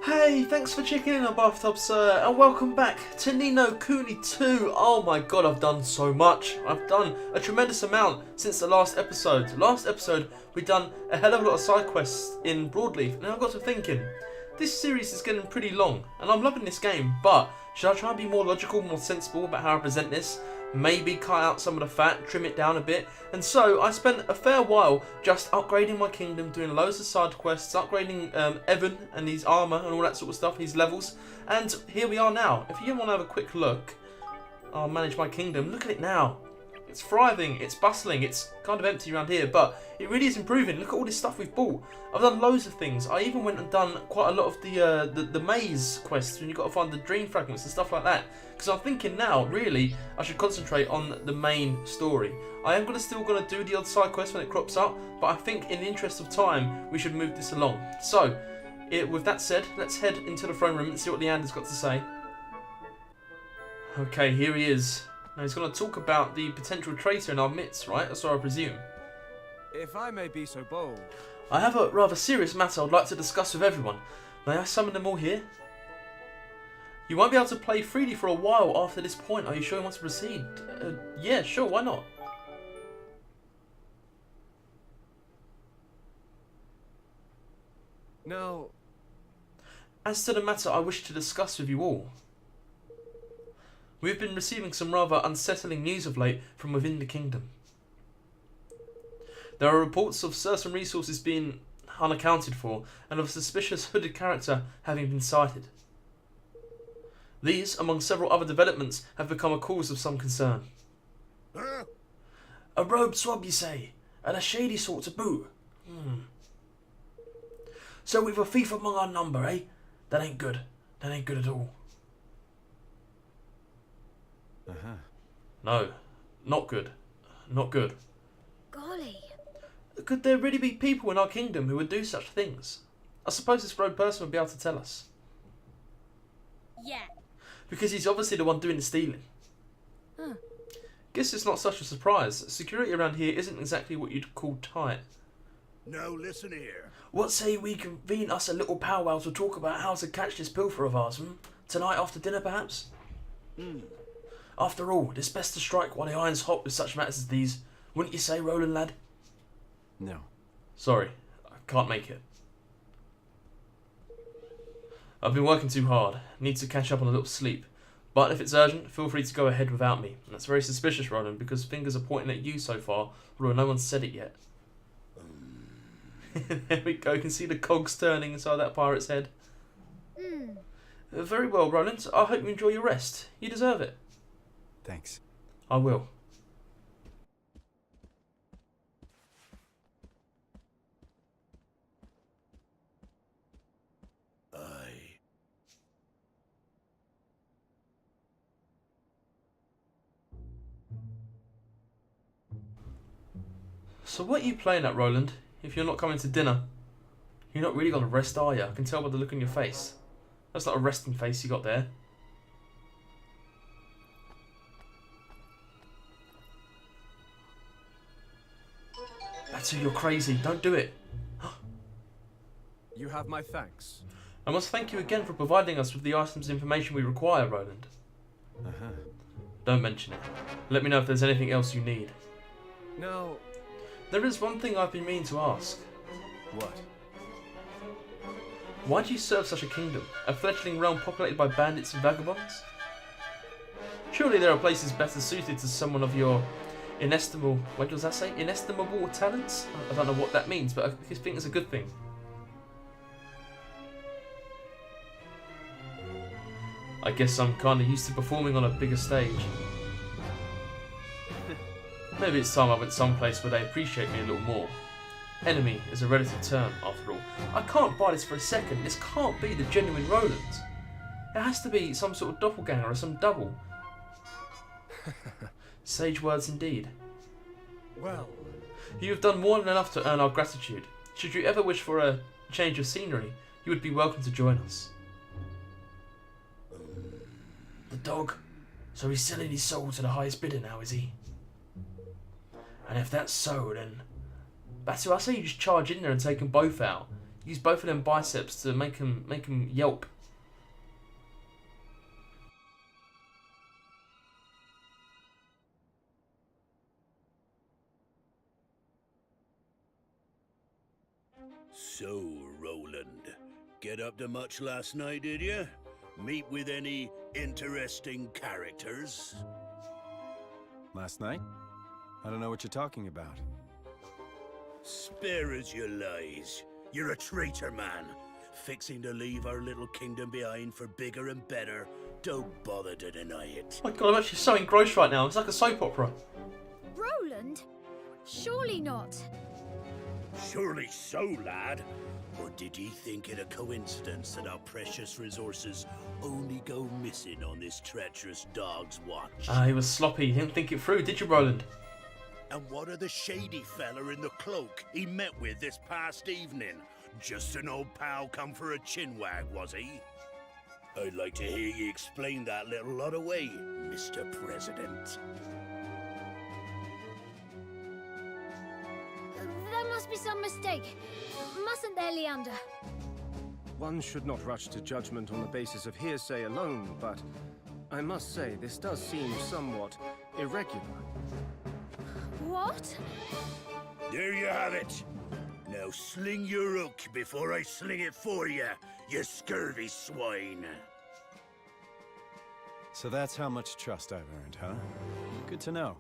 Hey, thanks for checking in on Bathtub Sir, and welcome back to Ni No Kuni 2. Oh my god, I've done so much. I've done a tremendous amount since the last episode. Last episode, we've done a hell of a lot of side quests in Broadleaf, and I got to thinking, this series is getting pretty long, and I'm loving this game, but should I try and be more logical, more sensible about how I present this? Maybe cut out some of the fat, trim it down a bit. And so I spent a fair while just upgrading my kingdom, doing loads of side quests, upgrading Evan and his armour and all that sort of stuff, his levels. And here we are now. If you want to have a quick look, I'll manage my kingdom. Look at it now. It's thriving, it's bustling, it's kind of empty around here, but it really is improving. Look at all this stuff we've bought. I've done loads of things. I even went and done quite a lot of the maze quests when you've got to find the dream fragments and stuff like that. Because I'm thinking now, really, I should concentrate on the main story. I am still going to do the odd side quest when it crops up, but I think in the interest of time, we should move this along. So, with that said, let's head into the throne room and see what Leander's got to say. Okay, here he is. Now he's going to talk about the potential traitor in our midst, right? That's what I presume. If I may be so bold. I have a rather serious matter I'd like to discuss with everyone. May I summon them all here? You won't be able to play freely for a while after this point. Are you sure you want to proceed? Yeah, sure, why not? Now, as to the matter I wish to discuss with you all. We have been receiving some rather unsettling news of late from within the kingdom. There are reports of certain resources being unaccounted for and of a suspicious hooded character having been sighted. These, among several other developments, have become a cause of some concern. A robe swab, you say? And a shady sort to boot? So we've a thief among our number, eh? That ain't good. That ain't good at all. No, not good. Not good. Golly. Could there really be people in our kingdom who would do such things? I suppose this rogue person would be able to tell us. Yeah. Because he's obviously the one doing the stealing. Guess it's not such a surprise. Security around here isn't exactly what you'd call tight. Now listen here. What say we convene us a little powwow to talk about how to catch this pilfer of ours, Tonight after dinner, perhaps? After all, it's best to strike while the iron's hot with such matters as these. Wouldn't you say, Roland, lad? no. Sorry, I can't make it. I've been working too hard. Need to catch up on a little sleep. But if it's urgent, feel free to go ahead without me. And that's very suspicious, Roland, because fingers are pointing at you so far, although no one's said it yet. There we go. You can see the cogs turning inside that pirate's head. Very well, Roland. I hope you enjoy your rest. You deserve it. Thanks. I will. So what are you playing at, Roland, if you're not coming to dinner? You're not really going to rest, are you? I can tell by the look on your face. That's not a resting face you got there. Batu, you're crazy. Don't do it. You have my thanks. I must thank you again for providing us with the items and information we require, Roland. Don't mention it. Let me know if there's anything else you need. Now, There is one thing I've been meaning to ask. what? Why do you serve such a kingdom? A fledgling realm populated by bandits and vagabonds? Surely there are places better suited to someone of your inestimable... What does that say? Inestimable talents? I don't know what that means, but I think it's a good thing. I guess I'm kind of used to performing on a bigger stage. Maybe it's time I went someplace where they appreciate me a little more. Enemy is a relative term, after all. I can't buy this for a second. This can't be the genuine Roland. It has to be some sort of doppelganger or some double. Sage words indeed. Well, You have done more than enough to earn our gratitude. Should you ever wish for a change of scenery, you would be welcome to join us. The dog. So he's selling his soul to the highest bidder now, is he? And if that's so, then... Batu, I say you just charge in there and take them both out. Use both of them biceps to make him yelp. So, Roland, get up to much last night, did you? Meet with any interesting characters? Last night? I don't know what you're talking about. Spare us your lies. You're a traitor, man. Fixing to leave our little kingdom behind for bigger and better. Don't bother to deny it. Oh my god, I'm actually so engrossed right now. It's like a soap opera. Roland? Surely not. Surely so, lad. Or did ye think it a coincidence that our precious resources only go missing on this treacherous dog's watch? He was sloppy. He didn't think it through, did you, Roland? And what of the shady fella in the cloak he met with this past evening? Just an old pal come for a chinwag, was he? I'd like to hear ye explain that little lot away, Mr. President. There must be some mistake. Mustn't there, Leander? One should not rush to judgment on the basis of hearsay alone, but I must say this does seem somewhat irregular. What? There you have it. Now sling your hook before I sling it for you, you scurvy swine. So that's how much trust I've earned, huh? Good to know.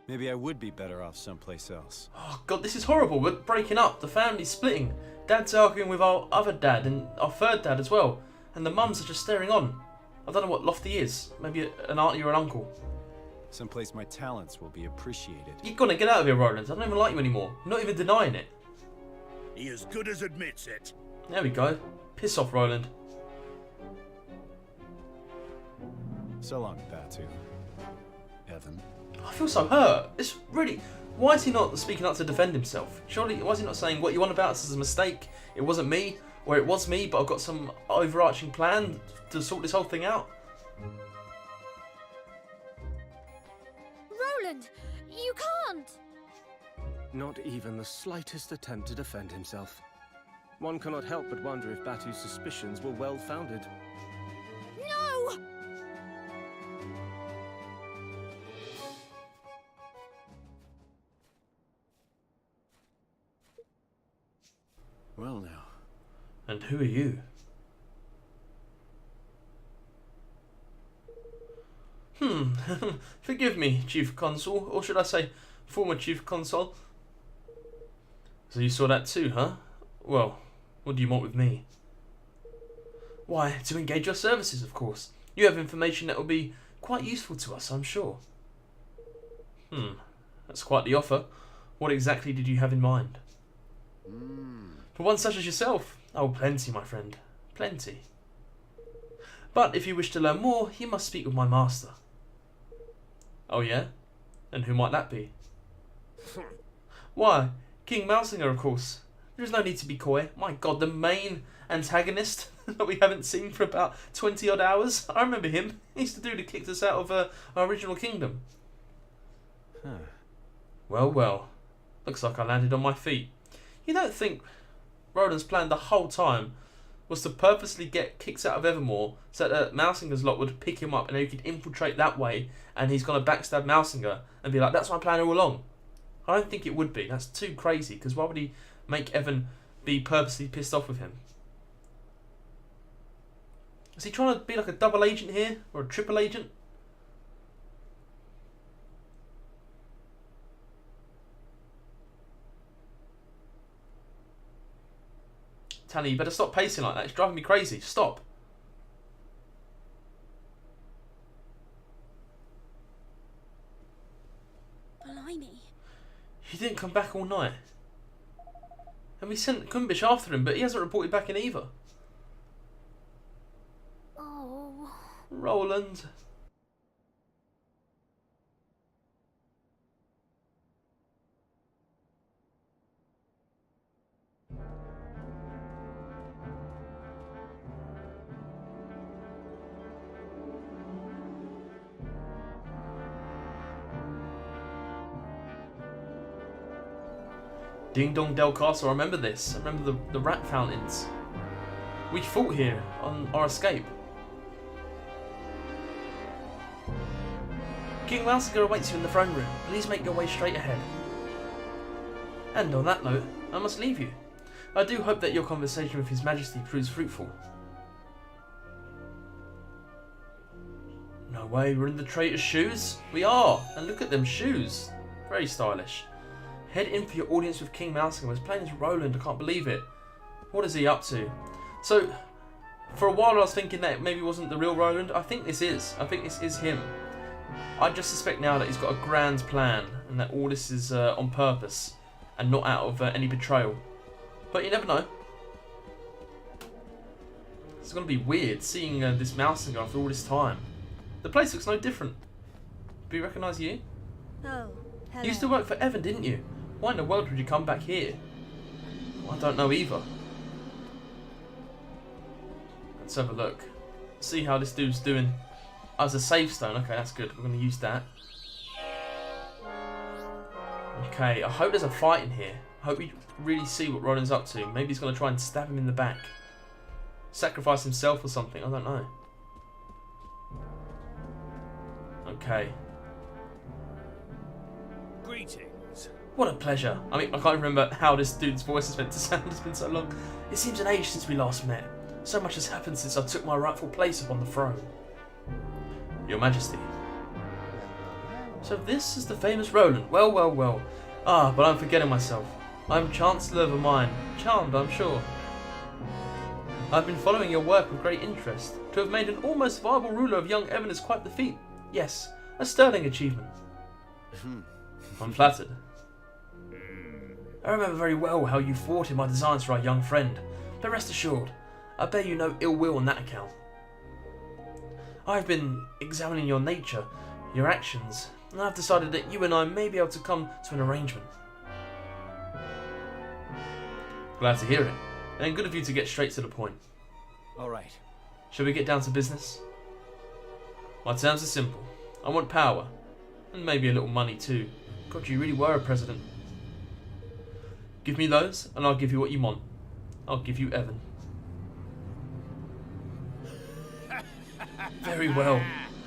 Maybe I would be better off someplace else. Oh god, this is horrible. We're breaking up. The family's splitting. Dad's arguing with our other dad and our third dad as well. And the mums are just staring on. I don't know what Lofty is. Maybe an auntie or an uncle. Someplace my talents will be appreciated. You're gonna get out of here, Roland. I don't even like you anymore. You're not even denying it. He as good as admits it. There we go. Piss off, Roland. So long, Batu. Evan. I feel so hurt. It's really... Why is he not speaking up to defend himself? Surely, why is he not saying, what you want about us is a mistake, it wasn't me, or it was me, but I've got some overarching plan to sort this whole thing out? Roland, you can't! Not even the slightest attempt to defend himself. One cannot help but wonder if Batu's suspicions were well-founded. No! Well now. And who are you? Forgive me, Chief Consul, or should I say, former Chief Consul. So you saw that too, huh? Well, what do you want with me? Why, to engage your services, of course. You have information that will be quite useful to us, I'm sure. That's quite the offer. What exactly did you have in mind? For one such as yourself? Oh, plenty, my friend. Plenty. But if you wish to learn more, you must speak with my master. Oh yeah? And who might that be? Why, King Mousinger, of course. There is no need to be coy. My god, the main antagonist that we haven't seen for about 20 odd hours. I remember him. He used to do to kick us out of our original kingdom. Well, well. Looks like I landed on my feet. You don't think Roland's plan the whole time was to purposely get kicked out of Evermore so that Mousinger's lot would pick him up and he could infiltrate that way and he's going to backstab Mousinger and be like, that's my plan all along? I don't think it would be. That's too crazy, because why would he make Evan be purposely pissed off with him? Is he trying to be like a double agent here? Or a triple agent? Tally, you better stop pacing like that. It's driving me crazy. Stop. Blimey. He didn't come back all night. And we sent Kumbish after him, but he hasn't reported back in either. Oh. Roland. Ding Dong Del Castle, I remember this. I remember the rat fountains. We fought here on our escape. King Malsinger awaits you in the throne room. Please make your way straight ahead. And on that note, I must leave you. I do hope that your conversation with His Majesty proves fruitful. No way, we're in the traitor's shoes? We are! And look at them shoes. Very stylish. Head in for your audience with King Malsinger. As plain as Roland, I can't believe it. What is he up to? So, for a while I was thinking that maybe it wasn't the real Roland. I think this is. I think this is him. I just suspect now that he's got a grand plan and that all this is on purpose and not out of any betrayal. But you never know. It's going to be weird seeing this Malsinger after all this time. The place looks no different. Do we recognise you? Oh, hello. You used to work for Evan, didn't you? Why in the world would you come back here? I don't know either. Let's have a look. See how this dude's doing. As a save stone. Okay, that's good. We're going to use that. Okay, I hope there's a fight in here. I hope we really see what Roland's up to. Maybe he's going to try and stab him in the back. Sacrifice himself or something. I don't know. Okay. Greetings. What a pleasure. I mean, I can't remember how this dude's voice is meant to sound. It's been so long. It seems an age since we last met. So much has happened since I took my rightful place upon the throne. Your Majesty. So this is the famous Roland. Well, well, well. Ah, but I'm forgetting myself. I'm Chancellor of a mine. Charmed, I'm sure. I've been following your work with great interest. To have made an almost viable ruler of young Evan is quite the feat. Yes, a sterling achievement. I'm flattered. I remember very well how you thwarted my designs for our young friend. But rest assured, I bear you no ill will on that account. I've been examining your nature, your actions, and I've decided that you and I may be able to come to an arrangement. Glad to hear it, and good of you to get straight to the point. All right. Shall we get down to business? My terms are simple. I want power, and maybe a little money too. God, you really were a president. Give me those, and I'll give you what you want. I'll give you Evan. Very well.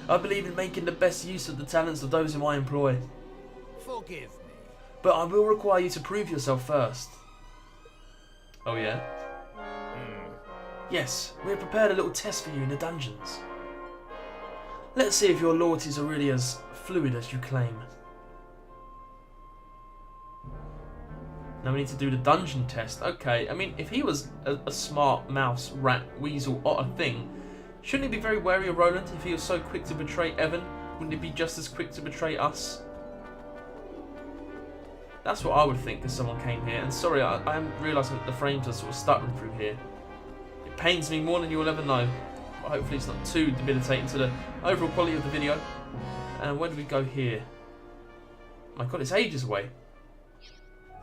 I believe in making the best use of the talents of those whom I employ. Forgive me. But I will require you to prove yourself first. Oh yeah? Yes, we have prepared a little test for you in the dungeons. Let's see if your loyalties are really as fluid as you claim. Now we need to do the dungeon test. Okay, I mean, if he was a smart mouse, rat, weasel, otter thing, shouldn't he be very wary of Roland if he was so quick to betray Evan? Wouldn't he be just as quick to betray us? That's what I would think if someone came here. And sorry, I am realising that the frames are sort of stuttering through here. It pains me more than you will ever know. But hopefully it's not too debilitating to the overall quality of the video. And where do we go here? My god, it's ages away.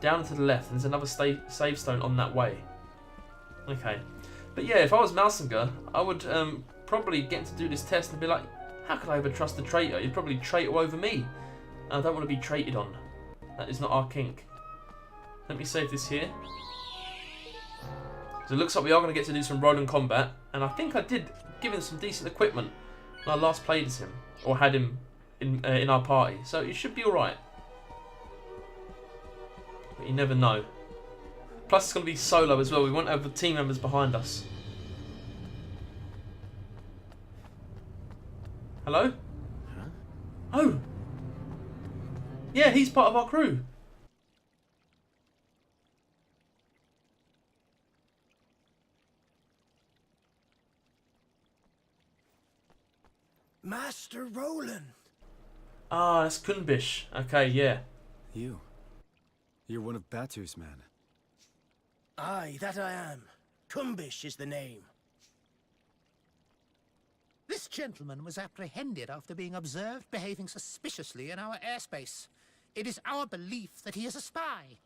Down to the left, and there's another save stone on that way. Okay. But yeah, if I was Malsinger, I would probably get him to do this test and be like, how could I ever trust a traitor? You'd probably traitor over me. I don't want to be traited on. That is not our kink. Let me save this here. So it looks like we are going to get to do some Roland combat. And I think I did give him some decent equipment when I last played as him. Or had him in our party. So it should be alright. But you never know. Plus it's going to be solo as well. We won't have the team members behind us. Hello? Huh? Oh! Yeah, he's part of our crew. Master Roland. Ah, that's Kunbish. Okay, yeah. You're one of Batu's men. Aye, that I am. Kumbish is the name. This gentleman was apprehended after being observed behaving suspiciously in our airspace. It is our belief that he is a spy.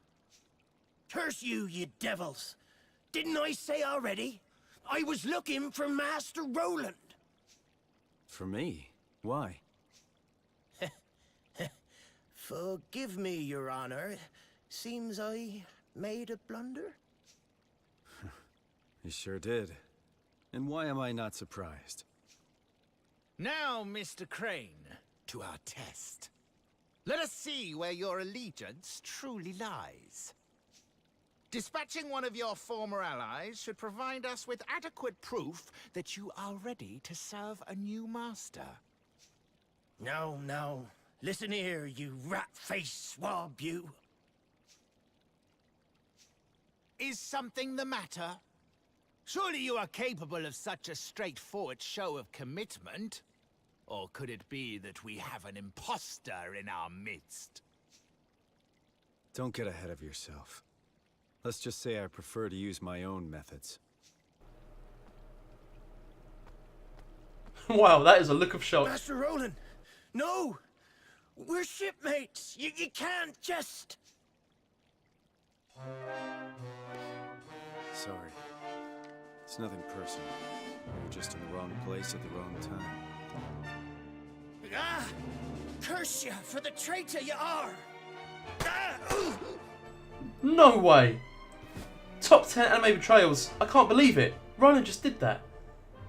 Curse you, you devils. Didn't I say already? I was looking for Master Roland. For me? Why? Forgive me, Your Honor. Seems I made a blunder? He sure did. And why am I not surprised? Now, Mr. Crane, to our test. Let us see where your allegiance truly lies. Dispatching one of your former allies should provide us with adequate proof that you are ready to serve a new master. No, no. Listen here, you rat-faced swab, you. Is something the matter? Surely you are capable of such a straightforward show of commitment? Or could it be that we have an imposter in our midst? Don't get ahead of yourself. Let's just say I prefer to use my own methods. Wow, that is a look of shock. Master Roland, no! We're shipmates. You can't just... Sorry. It's nothing personal. You're just in the wrong place at the wrong time. Ah! Curse you for the traitor you are! Ah! No way! Top 10 anime betrayals. I can't believe it. Roland just did that.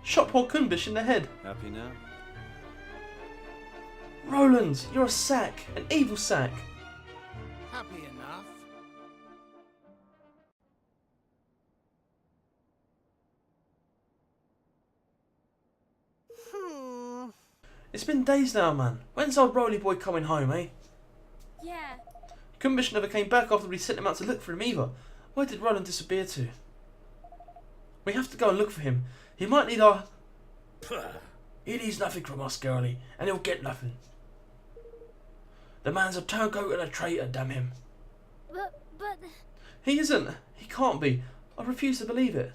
Shot poor Kunbish in the head. Happy now? Roland, you're a sack. An evil sack. Happy enough. It's been days now, man. When's old Roly boy coming home, eh? Yeah. Kunbish never came back after we sent him out to look for him either. Where did Roland disappear to? We have to go and look for him. He might need our... He needs nothing from us, girlie, and he'll get nothing. The man's a turncoat and a traitor, damn him. But... He isn't. He can't be. I refuse to believe it.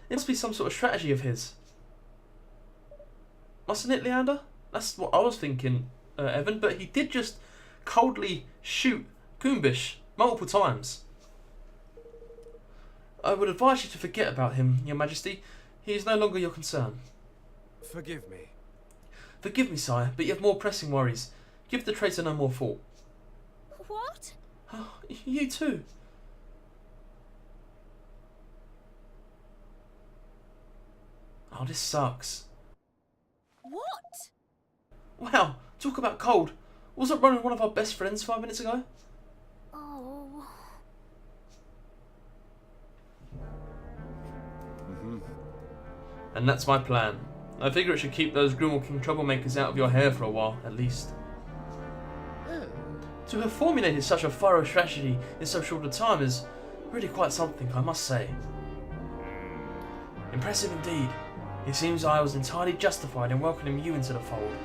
It must be some sort of strategy of his. Mustn't it, Leander? That's what I was thinking, Evan, but he did just coldly shoot Kunbish multiple times. I would advise you to forget about him, Your Majesty. He is no longer your concern. Forgive me. Forgive me, sire, but you have more pressing worries. Give the traitor no more thought. What? You too. Oh, this sucks. What? Wow, talk about cold. Wasn't Ronan one of our best friends 5 minutes ago? Oh... And that's my plan. I figure it should keep those Grimwald King troublemakers out of your hair for a while, at least. To have formulated such a thorough strategy in so short a time is really quite something, I must say. Impressive indeed. It seems I was entirely justified in welcoming you into the fold.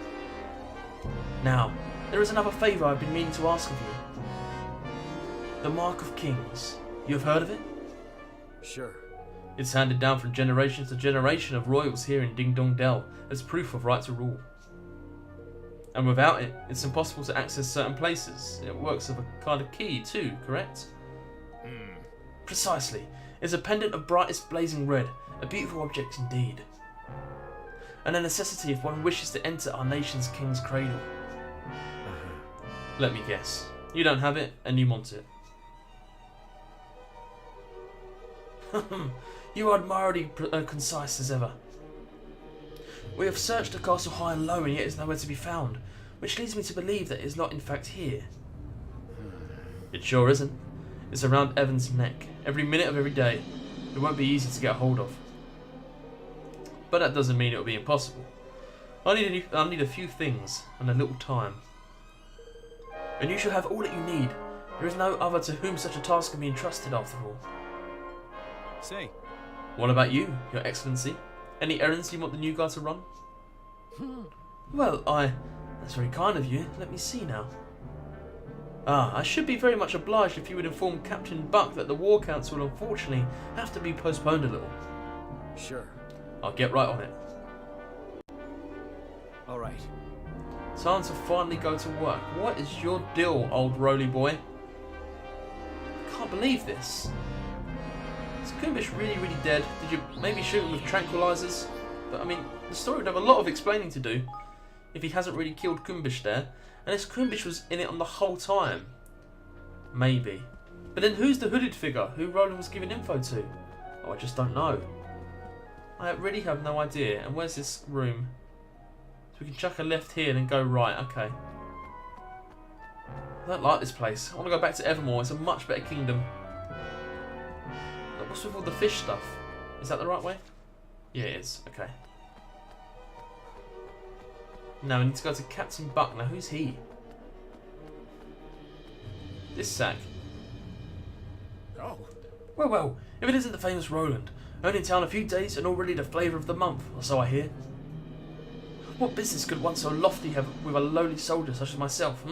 Now, there is another favour I've been meaning to ask of you. The Mark of Kings. You have heard of it? Sure. It's handed down from generation to generation of royals here in Ding Dong Dell as proof of right to rule. And without it, it's impossible to access certain places. It works as a kind of key too, correct? Precisely. It's a pendant of brightest blazing red, a beautiful object indeed. And a necessity if one wishes to enter our nation's king's cradle. Let me guess. You don't have it, and you want it. You are admirably concise as ever. We have searched the castle high and low, and yet it is nowhere to be found, which leads me to believe that it is not in fact here. It sure isn't. It's around Evan's neck, every minute of every day. It won't be easy to get hold of. But that doesn't mean it will be impossible. I need a few things, and a little time. And you shall have all that you need. There is no other to whom such a task can be entrusted after all. Say. What about you, Your Excellency? Any errands you want the new guy to run? Well, that's very kind of you. Let me see now. I should be very much obliged if you would inform Captain Buck that the War Council will unfortunately have to be postponed a little. Sure. I'll get right on it. All right. Time to finally go to work. What is your deal, old Roly boy? Can't believe this. Is Kunbish really dead? Did you maybe shoot him with tranquilizers? But I mean, the story would have a lot of explaining to do if he hasn't really killed Kunbish there. Unless Kunbish was in it on the whole time. Maybe. But then who's the hooded figure who Roland was giving info to? Oh, I just don't know. I really have no idea. And where's this room? So we can chuck a left here and then go right. Okay. I don't like this place. I want to go back to Evermore. It's a much better kingdom. What's with all the fish stuff? Is that the right way? Yeah, it is. Okay. Now we need to go to Captain Buck. Now who's he? This sack. Oh. Well, if it isn't the famous Roland. Only in town a few days and already the flavour of the month, or so I hear. What business could one so lofty have with a lowly soldier such as myself,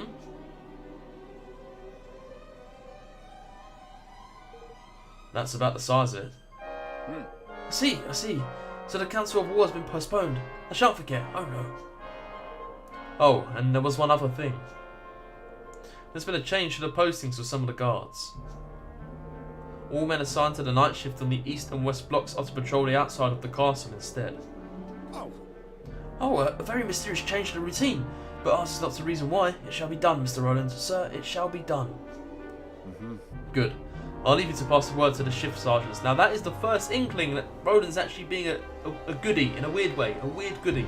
That's about the size of it. I see. So the Council of War has been postponed. I shan't forget. Oh no. Oh, and there was one other thing. There's been a change to the postings of some of the guards. All men assigned to the night shift on the east and west blocks are to patrol the outside of the castle instead. Oh, a very mysterious change to the routine. But ours is not the reason why. It shall be done, Mr. Roland. Sir, it shall be done. Good. I'll leave you to pass the word to the shift sergeants. Now that is the first inkling that Roland's actually being a goodie, in a weird way. A weird goodie.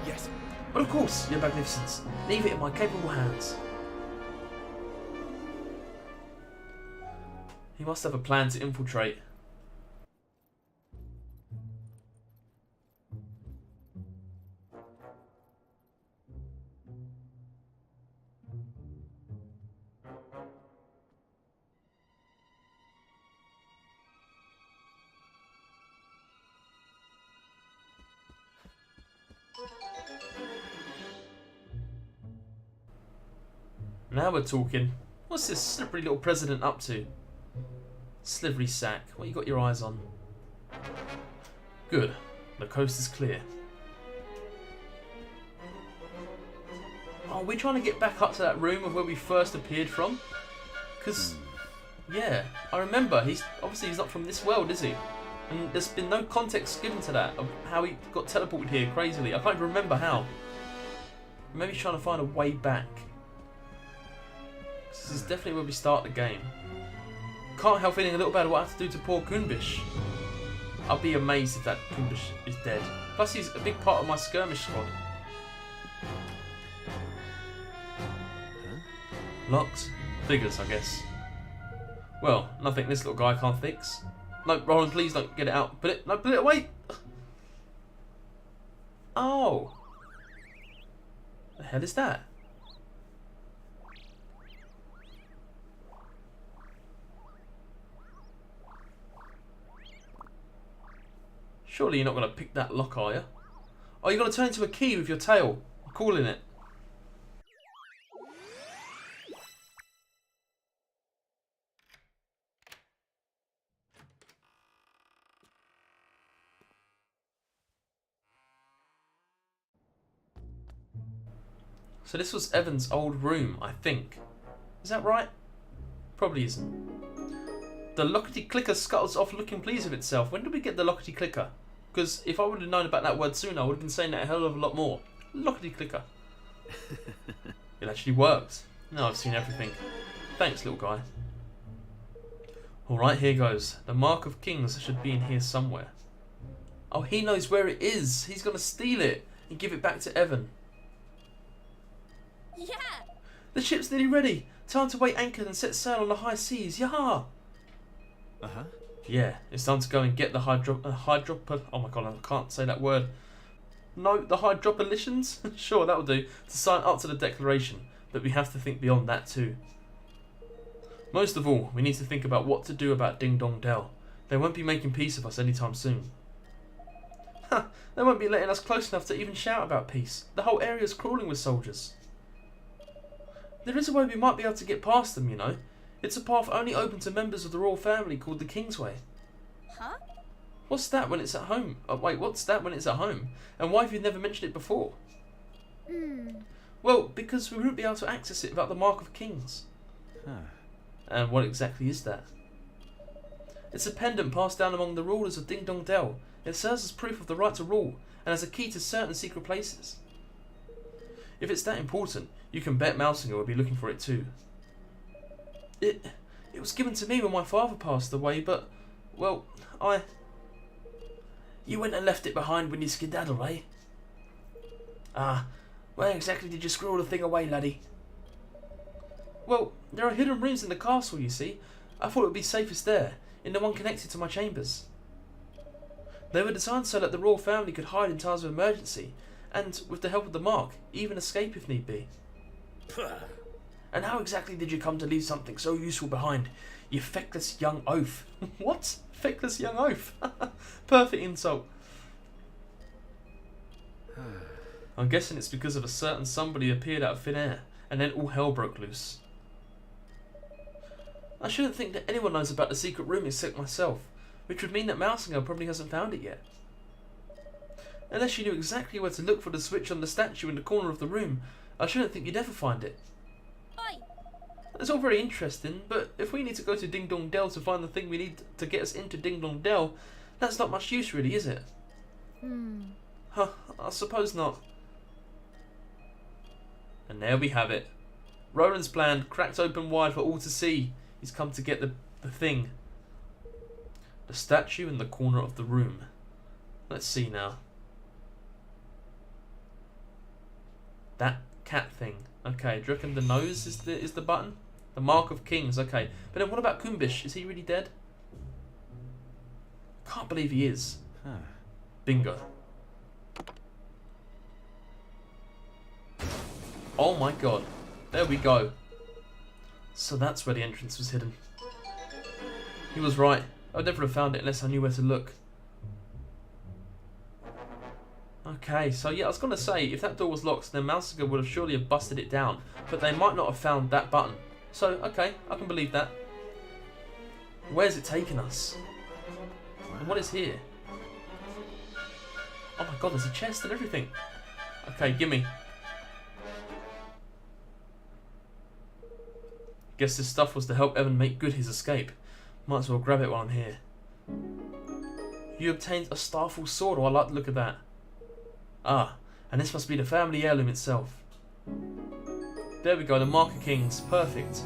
Yes. But of course, your magnificence. Leave it in my capable hands. He must have a plan to infiltrate. Now we're talking. What's this slippery little president up to? Slivery sack. What you got your eyes on? Good. The coast is clear. Are we trying to get back up to that room of where we first appeared from? Because, yeah, I remember. Obviously he's not from this world, is he? And there's been no context given to that of how he got teleported here crazily. I can't even remember how. Maybe he's trying to find a way back. This is definitely where we start the game. Can't help feeling a little bad what I have to do to poor Kunbish. I'll be amazed if that Kunbish is dead. Plus he's a big part of my skirmish squad. Locks? Figures, I guess. Well, nothing this little guy can't fix. No, Roland, please don't get it out. Put it away! Oh! The hell is that? Surely you're not going to pick that lock, are you? Oh, you're going to turn into a key with your tail. I'm calling it. So this was Evan's old room, I think. Is that right? Probably isn't. The lockety clicker scuttles off looking pleased with itself. When did we get the lockety clicker? Because if I would have known about that word sooner, I would have been saying that a hell of a lot more. Lockety clicker. It actually works. Now I've seen everything. Thanks, little guy. Alright, here goes. The Mark of Kings should be in here somewhere. Oh, he knows where it is. He's going to steal it and give it back to Evan. Yeah! The ship's nearly ready. Time to weigh anchor and set sail on the high seas. Yaha! Uh-huh. Yeah, it's time to go and get the hydrop. Oh my god, I can't say that word. No, the hydropolitions? Sure, that'll do. To sign up to the declaration. But we have to think beyond that too. Most of all, we need to think about what to do about Ding Dong Dell. They won't be making peace with us anytime soon. Ha! They won't be letting us close enough to even shout about peace. The whole area's crawling with soldiers. There is a way we might be able to get past them, you know. It's a path only open to members of the royal family called the Kingsway. Huh? What's that when it's at home? Oh, wait, what's that when it's at home? And why have you never mentioned it before? Well, because we wouldn't be able to access it without the Mark of Kings. And what exactly is that? It's a pendant passed down among the rulers of Ding Dong Dell. It serves as proof of the right to rule, and as a key to certain secret places. If it's that important, you can bet Mousinger will be looking for it too. It It was given to me when my father passed away, but, well, You went and left it behind when you skedaddled, eh? Ah, where exactly did you squirrel the thing away, laddie? Well, there are hidden rooms in the castle, you see. I thought it would be safest there, in the one connected to my chambers. They were designed so that the royal family could hide in times of emergency, and, with the help of the mark, even escape if need be. And how exactly did you come to leave something so useful behind, you feckless young oaf? What? Feckless young oaf? Perfect insult. I'm guessing it's because of a certain somebody appeared out of thin air, and then all hell broke loose. I shouldn't think that anyone knows about the secret room except myself, which would mean that Mousinger probably hasn't found it yet. Unless you knew exactly where to look for the switch on the statue in the corner of the room, I shouldn't think you'd ever find it. Oi! It's all very interesting, but if we need to go to Ding Dong Dell to find the thing we need to get us into Ding Dong Dell, that's not much use really, is it? Huh, I suppose not. And there we have it. Roland's plan cracked open wide for all to see. He's come to get the thing. The statue in the corner of the room. Let's see now. That cat thing. Okay, do you reckon the nose is the button? The mark of kings, okay. But then what about Kumbish? Is he really dead? Can't believe he is. Bingo. Oh my god. There we go. So that's where the entrance was hidden. He was right. I'd never have found it unless I knew where to look. Okay, so yeah, I was going to say, if that door was locked, then Mousinger would have surely have busted it down. But they might not have found that button. So, okay, I can believe that. Where's it taken us? And what is here? Oh my god, there's a chest and everything. Okay, gimme. Guess this stuff was to help Evan make good his escape. Might as well grab it while I'm here. You obtained a Starfall sword. Oh, I like the look of that. Ah, and this must be the family heirloom itself. There we go, the Mark of Kings. Perfect.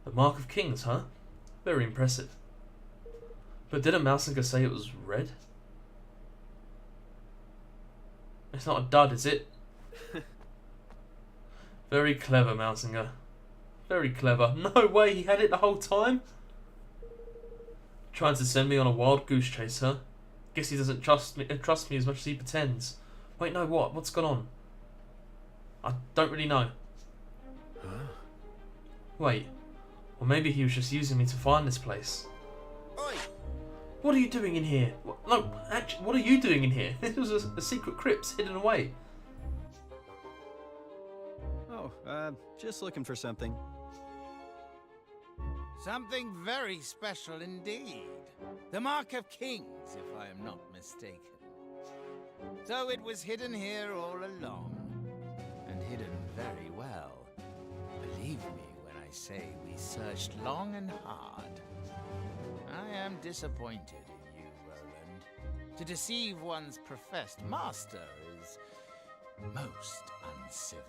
The Mark of Kings, huh? Very impressive. But didn't Mousinger say it was red? It's not a dud, is it? Very clever, Mousinger. Very clever. No way, he had it the whole time? Trying to send me on a wild goose chase, huh? Guess he doesn't trust me as much as he pretends. Wait, no, what? What's gone on? I don't really know. Huh? Wait. Or maybe he was just using me to find this place. Oi! What are you doing in here? No, actually, what are you doing in here? This was a secret crypt hidden away. Oh, just looking for something. Something very special indeed. The Mark of Kings, if I am not mistaken. So it was hidden here all along. And hidden very well. Believe me when I say we searched long and hard. I am disappointed in you, Roland. To deceive one's professed master is most uncivil.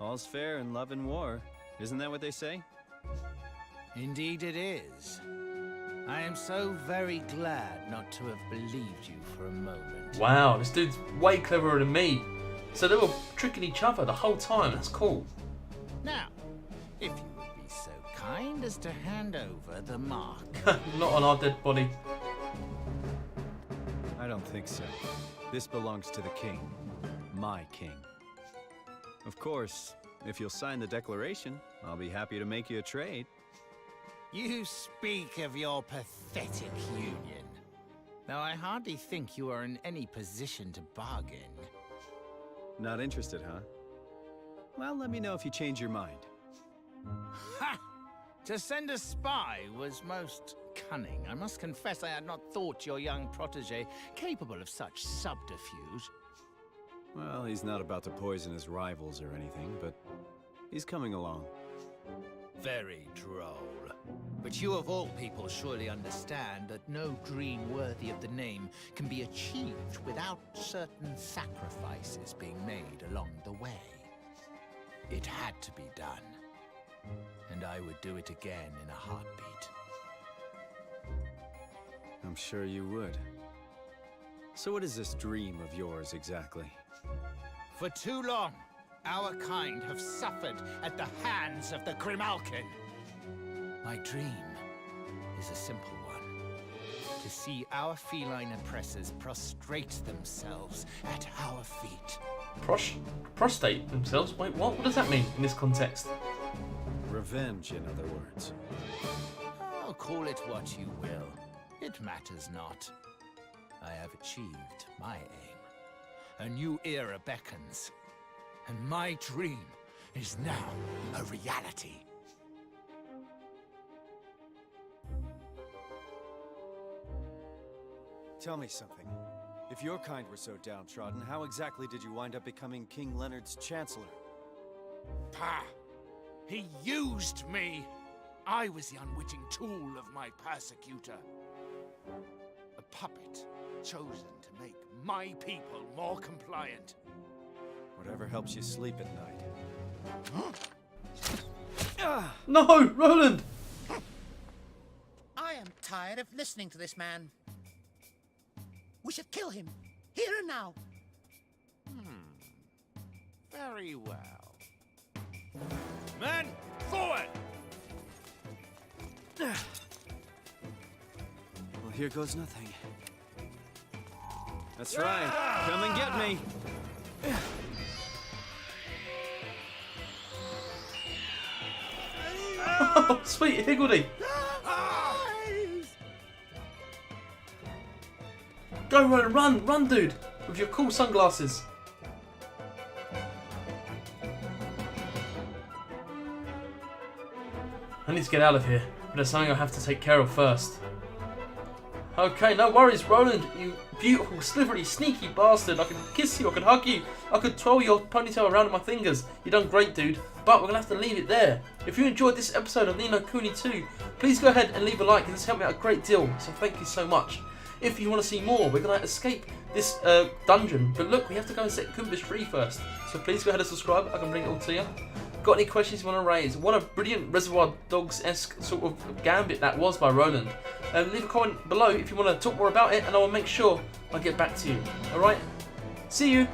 All's fair in love and war. Isn't that what they say? Indeed it is. I am so very glad not to have believed you for a moment. Wow, this dude's way cleverer than me. So they were tricking each other the whole time. That's cool. Now, if you would be so kind as to hand over the mark. Not on our dead body. I don't think so. This belongs to the king. My king. Of course, if you'll sign the declaration, I'll be happy to make you a trade. You speak of your pathetic union. Though I hardly think you are in any position to bargain. Not interested, huh? Well, let me know if you change your mind. Ha! To send a spy was most cunning. I must confess I had not thought your young protege capable of such subterfuge. Well, he's not about to poison his rivals or anything, but he's coming along. Very droll. But you of all people surely understand that no dream worthy of the name can be achieved without certain sacrifices being made along the way. It had to be done. And I would do it again in a heartbeat. I'm sure you would. So what is this dream of yours exactly? For too long, our kind have suffered at the hands of the Grimalkin. My dream is a simple one. To see our feline oppressors prostrate themselves at our feet. Prostate themselves? Wait, what? What does that mean in this context? Revenge, in other words. Oh, call it what you will. It matters not. I have achieved my aim. A new era beckons. And my dream is now a reality. Tell me something. If your kind were so downtrodden, how exactly did you wind up becoming King Leonard's Chancellor? Pah! He used me! I was the unwitting tool of my persecutor. A puppet chosen to make my people more compliant. Whatever helps you sleep at night. No, Roland! I am tired of listening to this man. We should kill him, here and now. Very well. Men, forward! Well, here goes nothing. That's right. Come and get me. Oh, sweet Higgledy! Go, Roland, run, dude! With your cool sunglasses. I need to get out of here, but there's something I have to take care of first. Okay, no worries, Roland, you beautiful, slithery, sneaky bastard. I can kiss you, I can hug you, I could twirl your ponytail around with my fingers. You done great, dude, but we're going to have to leave it there. If you enjoyed this episode of Ni No Kuni 2, please go ahead and leave a like, this helped me out a great deal, so thank you so much. If you want to see more, we're going to escape this dungeon, but look, we have to go and set Kumbish free first, so please go ahead and subscribe, I can bring it all to you. Got any questions you want to raise? What a brilliant Reservoir Dogs-esque sort of gambit that was by Roland. Leave a comment below if you want to talk more about it, and I will make sure I get back to you. Alright? See you!